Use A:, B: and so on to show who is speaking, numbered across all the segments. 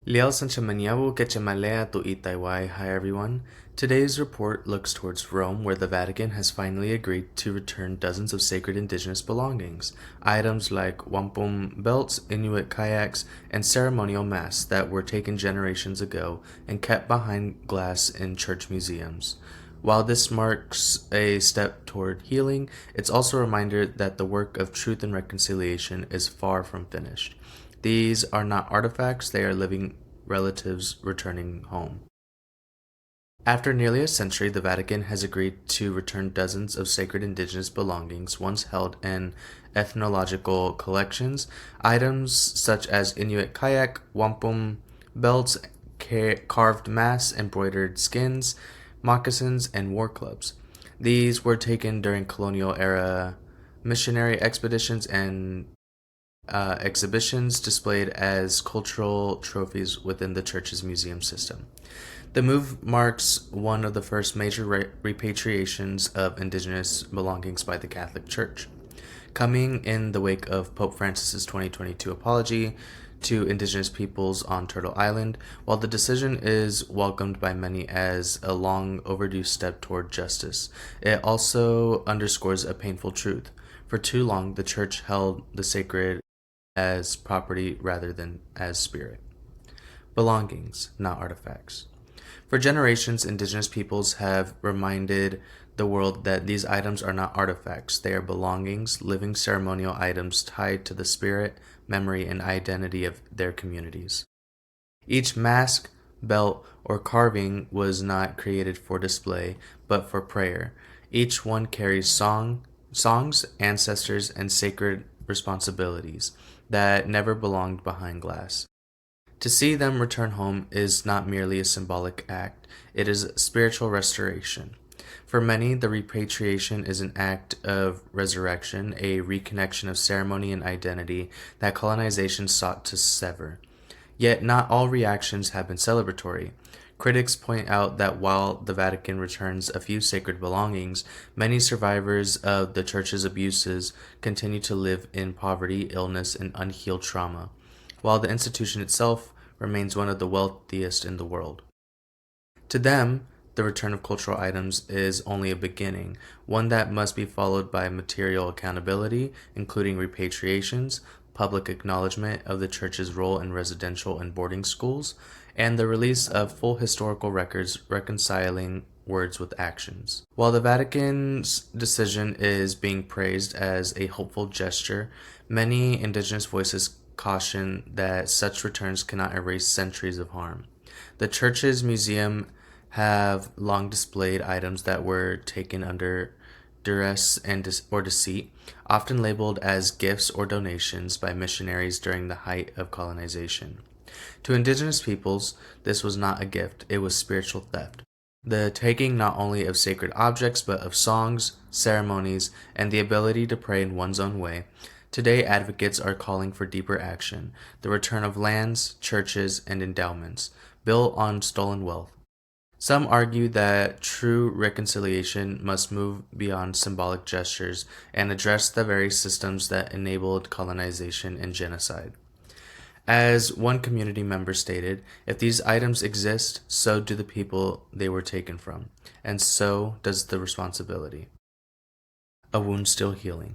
A: Liel Sanchamanyawu Kechamalea tu Itaiwai. Hi everyone. Today's report looks towards Rome, where the Vatican has finally agreed to return dozens of sacred indigenous belongings, items like wampum belts, Inuit kayaks, and ceremonial masks that were taken generations ago and kept behind glass in church museums. While this marks a step toward healing, it's also a reminder that the work of truth and reconciliation is far from finished. These are not artifacts, they are living relatives returning home. After nearly a century, the Vatican has agreed to return dozens of sacred indigenous belongings once held in ethnological collections. Items such as Inuit kayak, wampum belts, carved masks, embroidered skins, moccasins, and war clubs. These were taken during colonial-era missionary expeditions and exhibitions displayed as cultural trophies within the church's museum system. The move marks one of the first major repatriations of indigenous belongings by the Catholic Church, coming in the wake of Pope Francis's 2022 apology to indigenous peoples on Turtle Island. While the decision is welcomed by many as a long overdue step toward justice, it also underscores a painful truth. For too long, the Church held the sacred as property rather than as spirit. Belongings, not artifacts. For generations, indigenous peoples have reminded the world that these items are not artifacts, they are belongings, living ceremonial items tied to the spirit, memory, and identity of their communities. Each mask, belt, or carving was not created for display, but for prayer. Each one carries songs, ancestors, and sacred responsibilities that never belonged behind glass. To see them return home is not merely a symbolic act, it is spiritual restoration. For many, the repatriation is an act of resurrection, a reconnection of ceremony and identity that colonization sought to sever. Yet not all reactions have been celebratory. Critics point out that while the Vatican returns a few sacred belongings, many survivors of the Church's abuses continue to live in poverty, illness, and unhealed trauma, while the institution itself remains one of the wealthiest in the world. To them, the return of cultural items is only a beginning, one that must be followed by material accountability, including repatriations, public acknowledgement of the Church's role in residential and boarding schools, and the release of full historical records reconciling words with actions. While the Vatican's decision is being praised as a hopeful gesture, many indigenous voices caution that such returns cannot erase centuries of harm. The Church's museum have long displayed items that were taken under duress or deceit, often labeled as gifts or donations by missionaries during the height of colonization. To indigenous peoples, this was not a gift, it was spiritual theft. The taking not only of sacred objects, but of songs, ceremonies, and the ability to pray in one's own way. Today, advocates are calling for deeper action, the return of lands, churches, and endowments built on stolen wealth. Some argue that true reconciliation must move beyond symbolic gestures and address the very systems that enabled colonization and genocide. As one community member stated, if these items exist, so do the people they were taken from, and so does the responsibility. A wound still healing.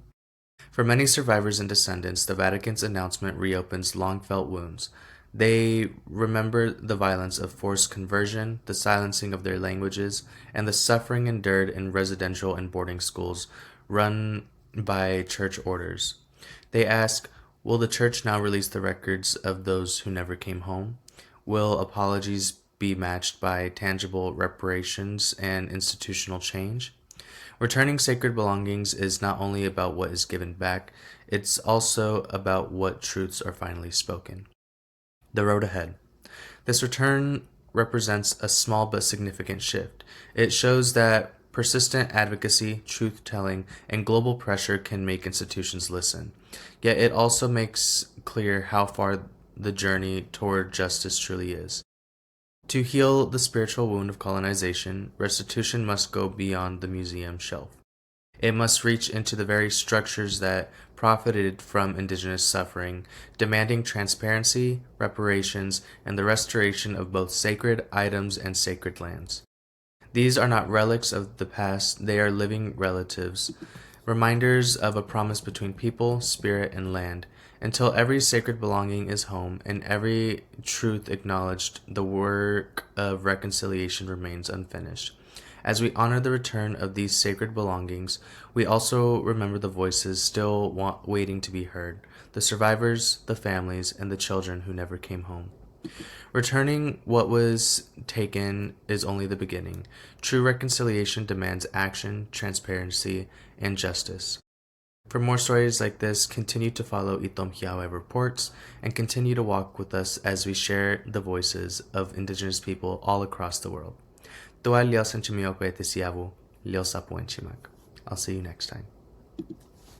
A: For many survivors and descendants, the Vatican's announcement reopens long-felt wounds. They remember the violence of forced conversion, the silencing of their languages, and the suffering endured in residential and boarding schools run by church orders. They ask, will the church now release the records of those who never came home? Will apologies be matched by tangible reparations and institutional change? Returning sacred belongings is not only about what is given back, it's also about what truths are finally spoken. The road ahead. This return represents a small but significant shift. It shows that persistent advocacy, truth-telling, and global pressure can make institutions listen. Yet it also makes clear how far the journey toward justice truly is. To heal the spiritual wound of colonization, restitution must go beyond the museum shelf. It must reach into the very structures that profited from Indigenous suffering, demanding transparency, reparations, and the restoration of both sacred items and sacred lands. These are not relics of the past, they are living relatives, reminders of a promise between people, spirit, and land. Until every sacred belonging is home and every truth acknowledged, the work of reconciliation remains unfinished. As we honor the return of these sacred belongings, we also remember the voices still waiting to be heard, the survivors, the families, and the children who never came home. Returning what was taken is only the beginning. True reconciliation demands action, transparency, and justice. For more stories like this, continue to follow Itom Hiawe Reports and continue to walk with us as we share the voices of Indigenous people all across the world. Tuwa lios ang chimiokwe te siavu, lios apuan chimak. I'll see you next time.